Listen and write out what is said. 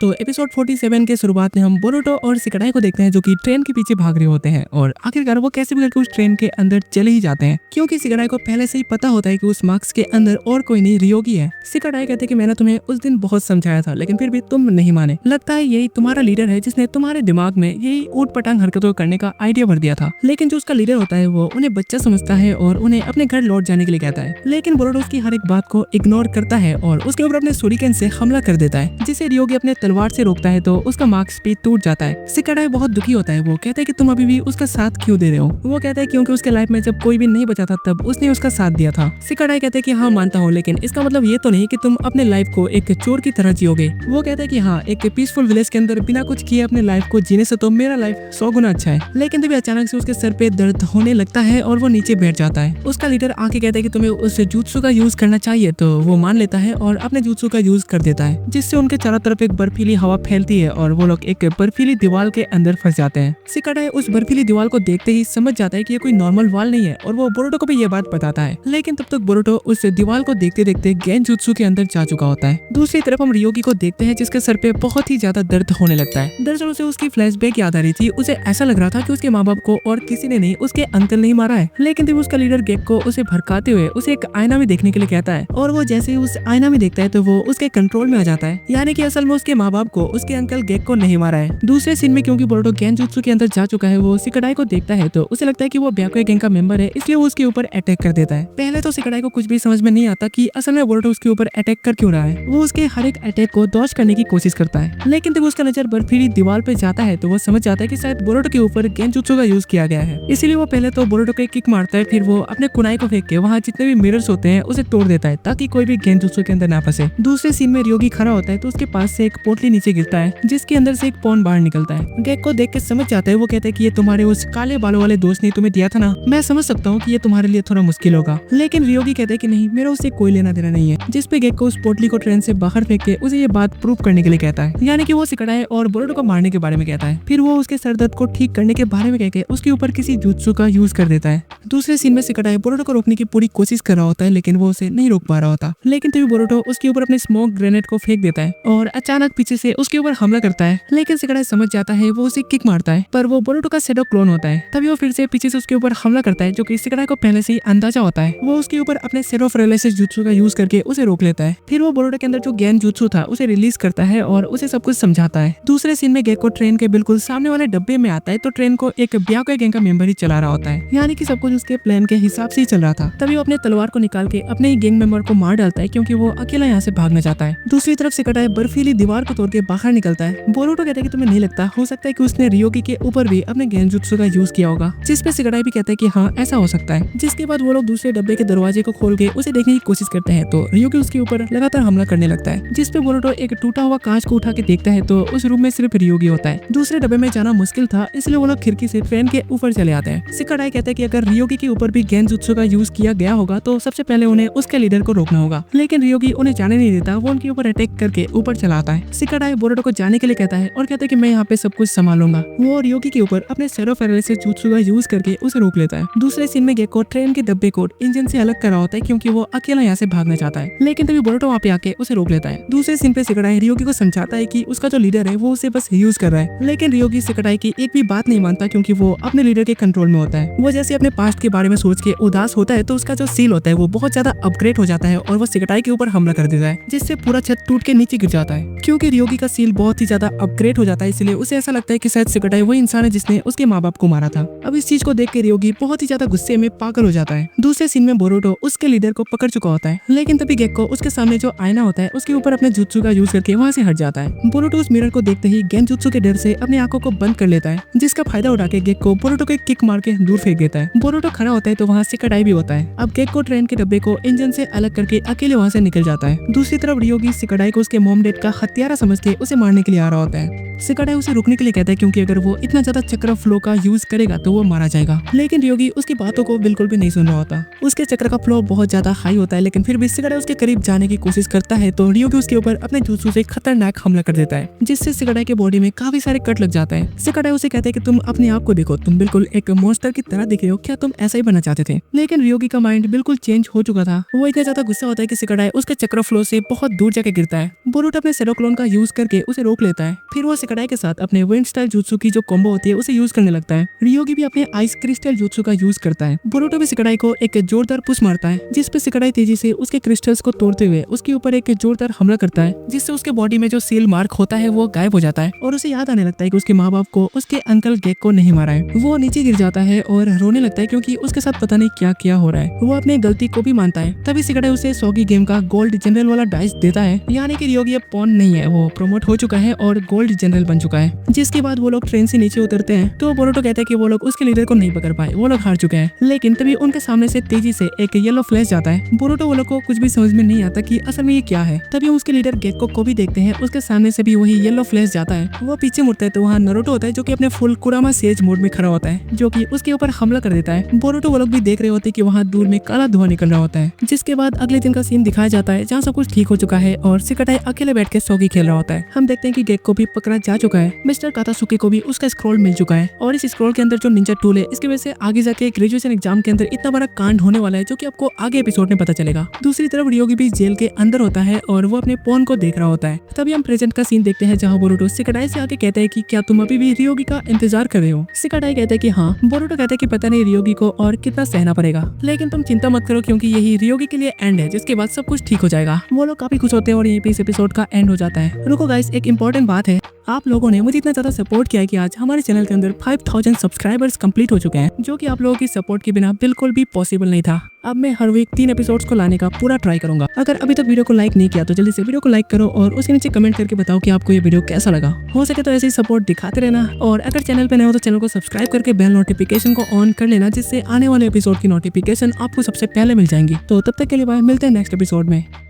तो एपिसोड 47 के शुरुआत में हम बोरुटो और सिकडाई को देखते हैं जो कि ट्रेन के पीछे भाग रहे होते हैं और आखिरकार वो कैसे भी करके उस ट्रेन के अंदर चले ही जाते हैं क्योंकि सिकडाई को पहले से ही पता होता है कि उस मार्क्स के अंदर और कोई नहीं रियोगी है। सिकडाई कहते हैं कि मैंने तुम्हें उस दिन बहुत समझाया था लेकिन फिर भी तुम नहीं माने। लगता है यही तुम्हारा लीडर है जिसने तुम्हारे दिमाग में यही ऊट पटांग हरकतों करने का आइडिया भर दिया था। लेकिन जो उसका लीडर होता है वो उन्हें बच्चा समझता है और उन्हें अपने घर लौट जाने के लिए कहता है। लेकिन बोरुटो उसकी हर एक बात को इग्नोर करता है और उसके ऊपर अपने शूरिकेन से हमला कर देता है जिसे रियोगी अपने तलवार से रोकता है तो उसका मार्क्स भी टूट जाता है। सिकडाई बहुत दुखी होता है। वो कहता है कि तुम अभी भी उसका साथ क्यों दे रहे हो। वो कहता है क्योंकि उसके लाइफ में जब कोई भी नहीं बचा था तब उसने उसका साथ दिया था। सिकडाई कहते हैं कि हाँ मानता हूँ लेकिन इसका मतलब ये तो नहीं कि तुम अपने लाइफ को एक चोर की तरह जियोगे। वो कहता है कि हाँ एक पीसफुल विलेज के अंदर बिना कुछ किए अपने लाइफ को जीने से तो मेरा लाइफ 100 गुना अच्छा है। लेकिन तभी अचानक से उसके सर पे दर्द होने लगता है और वो नीचे बैठ जाता है। उसका लीडर आके कहता है कि तुम्हें उस जुत्सु का यूज करना चाहिए तो वो मान लेता है और अपने जुत्सु का यूज कर देता है जिससे उनके चारों तरफ एक बर्फीली हवा फैलती है और वो लोग एक बर्फीली दीवार के अंदर फंस जाते हैं। सिकडाई उस बर्फीली दीवार को देखते ही समझ जाता है कि ये कोई नॉर्मल वाल नहीं है और वो बोरुटो को भी ये बात बताता है। लेकिन तब तक बोरुटो उस दीवार को देखते देखते गेंजुत्सु के अंदर जा चुका होता है। दूसरी तरफ हम रियोगी को देखते हैं जिसके सर पे बहुत ही ज्यादा दर्द होने लगता है। दरअसल उसे उसकी फ्लैशबैक याद आ रही थी। उसे ऐसा लग रहा था कि उसके माँ बाप को और किसी ने नहीं उसके अंकल नहीं मारा है। लेकिन तब उसका लीडर गेक्को उसे भड़काते हुए उसे एक आईना में देखने के लिए कहता है और वो जैसे ही उस आईना में देखता है तो वो उसके कंट्रोल में आ जाता है। यानी कि असल में उसके माँ बाप को उसके अंकल गेक्को नहीं मारा है। दूसरे सीन में क्योंकि बोरुटो गेंजुत्सु के अंदर जा चुका है वो सिकडाई को देखता है तो उसे लगता है कि वो ब्याकुए गैंग का मेंबर है इसलिए वो उसके ऊपर अटैक कर देता है। पहले तो सिकडाई को कुछ भी समझ में नहीं आता कि असल में बोरुटो उसके ऊपर अटैक कर क्यों रहा है। वो उसके हर एक अटैक को डॉज करने की कोशिश करता है लेकिन जब उसका नजर बर्फीली दीवार पे जाता है तो वो समझ जाता है कि शायद बोरुटो के ऊपर गेंजुत्सु का यूज किया गया है। इसीलिए वो पहले तो बोरुटो को किक मारता है फिर वो अपने कुनाई को फेंक के वहाँ जितने भी मिरर्स होते हैं उसे तोड़ देता है ताकि कोई भी गेंजुत्सु के अंदर ना फंसे। दूसरे सीन में रियोगी खड़ा होता है तो उसके पास से एक पोटली नीचे गिरता है जिसके अंदर से एक पॉन बाहर निकलता है। गेक्को देख के समझ जाता है। वो कहता है कि ये तुम्हारे उस काले बालों वाले दोस्त ने तुम्हें दिया था ना। मैं समझ सकता हूँ कि ये तुम्हारे लिए थोड़ा मुश्किल होगा। लेकिन रियोगी कहता है कि नहीं मेरा उससे कोई लेना देना नहीं है। जिसपे गेक्को उस पोटली को ट्रेन से बाहर फेंक के उसे ये बात प्रूव करने के लिए कहता है। यानी कि वो सिकडाई और बोरुटो को मारने के बारे में कहता है। फिर वो उसके सर दर्द को ठीक करने के बारे में कहके उसके ऊपर किसी जुत्सु का यूज कर देता है। दूसरे सीन में सिकडाई बोरुटो को रोकने की पूरी कोशिश कर रहा होता है लेकिन वो उसे नहीं रोक पा रहा होता। लेकिन तभी बोरुटो उसके ऊपर अपने स्मोक ग्रेनेड को फेंक देता है और अचानक पीछे से उसके ऊपर हमला करता है। लेकिन सिकडाई समझ जाता है। वो उसे किक मारता है पर वो बोरुटो का शैडो क्लोन होता है। तभी वो फिर से पीछे से उसके ऊपर हमला करता है जो कि सिकडाई को पहले से ही अंदाजा होता है। वो उसके ऊपर अपने सेरो पैरालिसिस जुत्सु का यूज करके उसे रोक लेता है। फिर वो बोरुटो के अंदर जो गेन जुत्सु था उसे रिलीज करता है और उसे सब कुछ समझाता है। दूसरे सीन में गेक्को ट्रेन के बिल्कुल सामने वाले डब्बे में आता है तो ट्रेन को एक ब्याकुए गैंग का मेंबर ही चला रहा होता है। यानी कि सब कुछ उसके प्लान के हिसाब से ही चल रहा था। तभी वो अपने तलवार को निकाल के अपने ही गैंग मेंबर को मार डालता है क्योंकि वो अकेला यहाँ से भागना चाहता है। दूसरी तरफ सिकडाई बर्फीली दीवार को तोड़ के बाहर निकलता है। बोरुटो कहता है कि तुम्हें नहीं लगता हो सकता है कि उसने रियोगी के ऊपर भी अपने गेंजुत्सु का यूज किया होगा। जिसपे सिकडाई भी कहता है कि हाँ ऐसा हो सकता है। जिसके बाद वो लोग दूसरे डब्बे के दरवाजे को खोल के उसे देखने की कोशिश करते हैं तो रियोगी उसके ऊपर लगातार हमला करने लगता है। जिसपे बोरुटो एक टूटा हुआ कांच को उठा के देखता है तो उस रूम में सिर्फ रियोगी होता है। दूसरे डब्बे में जाना मुश्किल था इसलिए वो लोग खिड़की से ट्रेन के ऊपर चले आते हैं। सिकडाई कहता है कि अगर रियोगी के ऊपर भी गेंजुत्सु का यूज किया गया होगा तो सबसे पहले उन्हें उसके लीडर को रोकना होगा। लेकिन रियोगी उन्हें जाने नहीं देता। वो उनके ऊपर अटैक करके ऊपर चला आता है। सिकडाई बोरुटो को जाने के लिए कहता है और कहता है कि मैं यहाँ पे सब कुछ संभालूंगा। वो रियोगी के ऊपर अपने सेरो पैरालिसिस जुत्सु का यूज करके उसे रोक लेता है। दूसरे सीन में गेक्को ट्रेन के डब्बे को इंजन से अलग कर रहा होता है क्योंकि वो अकेला यहाँ से भागना चाहता है। लेकिन तभी बोरुटो वहाँ पे आके उसे रोक लेता है। दूसरे सीन पे सिकडाई रियोगी को समझाता है कि उसका जो लीडर है वो उसे बस यूज कर रहा है। लेकिन रियोगी सिकडाई की एक भी बात नहीं मानता क्योंकि वो अपने लीडर के कंट्रोल में होता है। वो जैसे अपने पास्ट के बारे में सोच के उदास होता है तो उसका जो सील होता है वो बहुत ज्यादा अपग्रेड हो जाता है और वो सिकडाई के ऊपर हमला कर देता है जिससे पूरा छत टूट के नीचे गिर जाता है। क्योंकि रियोगी का सील बहुत ही ज्यादा अपग्रेड हो जाता है इसलिए उसे ऐसा लगता है कि शायद सिकडाई वही इंसान है जिसने उसके माँ बाप को मारा था। अब इस चीज को देख के रियोगी बहुत ही ज्यादा गुस्से में पागल हो जाता है। दूसरे सीन में बोरुटो उसके लीडर को पकड़ चुका होता है। लेकिन तभी गेक्को उसके सामने जो आईना होता है उसके ऊपर अपने जुत्सु का यूज करके वहाँ से हट जाता है। बोरुटो उस मिरर को देखते ही गेंजुत्सु के डर से अपनी आंखों को बंद कर लेता है जिसका फायदा उठा के गेक्को बोरुटो को किक मार के दूर फेंक देता है। बोरुटो खड़ा होता है तो वहाँ सिकडाई भी होता है। अब गेक्को ट्रेन के डब्बे को इंजन से अलग करके अकेले वहाँ से निकल जाता है। दूसरी तरफ रियोगी सिकडाई को उसके मॉम डैड का हत्यारा समझ के उसे मारने के लिए आ रहा होता है। सिकडाई उसे रुकने के लिए कहता है क्योंकि अगर वो इतना ज्यादा चक्र फ्लो का यूज करेगा तो वो मारा जाएगा। लेकिन रियोगी उसकी बातों को बिल्कुल भी नहीं सुन रहा होता। उसके चक्र का फ्लो बहुत ज्यादा हाई होता है लेकिन फिर भी सिकडाई उसके करीब जाने की कोशिश करता है तो रियोगी उसके ऊपर अपने जुत्सु से खतरनाक हमला कर देता है जिससे सिकडाई के बॉडी में काफी सारे कट लग जाता है। सिकडाई उसे कहते हैं कि तुम अपने आप को देखो, तुम बिल्कुल एक मॉन्स्टर की तरह दिख रहे हो, क्या तुम ऐसा ही बनना चाहते थे। लेकिन रियोगी का माइंड बिल्कुल चेंज हो चुका था। वो इतना ज्यादा गुस्सा होता है कि सिकडाई उसके चक्र फ्लो से बहुत दूर जाके गिरता है। बोरुटो अपने सेरो क्लोन का यूज करके उसे रोक लेता है। फिर वो सिकड़ाई के साथ अपने विंड स्टाइल जुत्सु की जो कॉम्बो होती है उसे यूज करने लगता है। रियोगी भी अपने आइस क्रिस्टल जुत्सु का यूज करता है। बोरुटो भी सिकड़ाई को एक जोरदार पुश मारता है, जिस पे सिकड़ाई तेजी से उसके क्रिस्टल्स को तोड़ते हुए उसके ऊपर एक जोरदार हमला करता है, जिससे उसके बॉडी में जो सील मार्क होता है वो गायब हो जाता है और उसे याद आने लगता है कि उसके माँ बाप को उसके अंकल गेक्को नहीं मारा है। वो नीचे गिर जाता है और रोने लगता है क्योंकि उसके साथ पता नहीं क्या क्या हो रहा है। वो अपनी गलती को भी मानता है। तभी सिकड़ाई उसे सॉगी गेम का गोल्ड जनरल वाला डाइस देता है, यानी कि रियोगी अब पॉन नहीं है, वो प्रमोट हो चुका है और गोल्ड जनरल बन चुका है। जिसके बाद वो लोग ट्रेन से नीचे उतरते हैं तो बोरुटो कहता है कि वो लोग उसके लीडर को नहीं पकड़ पाए, वो लोग हार चुके हैं। लेकिन तभी उनके सामने से तेजी से एक येलो फ्लैश जाता है। बोरुटो वो लोग को कुछ भी समझ में नहीं आता कि असल में ये क्या है। तभी उसके लीडर गेक्को को भी देखते हैं, उसके सामने से भी वही येलो फ्लैश जाता है। वो पीछे मुड़ता है तो वहाँ नारुतो होता है जो कि अपने फुल कुरामा सेज मोड में खड़ा होता है, जो कि उसके ऊपर हमला कर देता है। बोरुटो वो लोग भी देख रहे होते हैं कि वहाँ दूर में काला धुआं निकल रहा होता है। जिसके बाद अगले दिन का सीन दिखाया जाता है जहाँ सब कुछ ठीक हो चुका है और सिकड़ाई अकेले बैठ के सॉगी खेल रहा होता है। हम देखते हैं कि गेक्को भी पकड़ा जा चुका है, मिस्टर कातासुके को भी उसका स्क्रॉल मिल चुका है और इस स्क्रॉल के अंदर जो निंजा टूल है इसकी वजह से आगे जाके ग्रेजुएशन एग्जाम के अंदर इतना बड़ा कांड होने वाला है जो कि आपको आगे एपिसोड में पता चलेगा। दूसरी तरफ रियोगी भी जेल के अंदर होता है और वो अपने पोन को देख रहा होता है। तभी हम प्रेजेंट का सीन देखते हैं जहाँ बोरुटो सिकड़ाई से आके कहता है कि क्या तुम अभी भी रियोगी का इंतजार कर रहे हो। सिकड़ाई कहता है कि हाँ। बोरुटो कहता है कि पता नहीं रियोगी को और कितना सहना पड़ेगा, लेकिन तुम चिंता मत करो क्योंकि यही रियोगी के लिए एंड है, जिसके बाद सब कुछ ठीक हो जाएगा। वो लोग काफी खुश होते हैं और यहीं पे इस एपिसोड का एंड हो जाता है। रुको गाइस, एक इंपॉर्टेंट बात है, आप लोगों ने मुझे इतना ज्यादा सपोर्ट किया है कि आज हमारे चैनल के अंदर 5000 सब्सक्राइबर्स कंप्लीट हो चुके हैं, जो कि आप लोगों की सपोर्ट के बिना बिल्कुल भी पॉसिबल नहीं था। अब मैं हर वीक 3 एपिसोड्स को लाने का पूरा ट्राई करूंगा। अगर अभी तक वीडियो को लाइक नहीं किया तो जल्दी से वीडियो को लाइक करो और उसके नीचे कमेंट करके बताओ कि आपको ये वीडियो कैसा लगा। हो सके तो ऐसे ही सपोर्ट दिखाते रहना और अगर चैनल पे नए हो तो चैनल को सब्सक्राइब करके बेल नोटिफिकेशन को ऑन कर लेना, जिससे आने वाले एपिसोड की नोटिफिकेशन आपको सबसे पहले मिल जाएंगी। तो तब तक के लिए बाय, मिलते हैं नेक्स्ट एपिसोड में।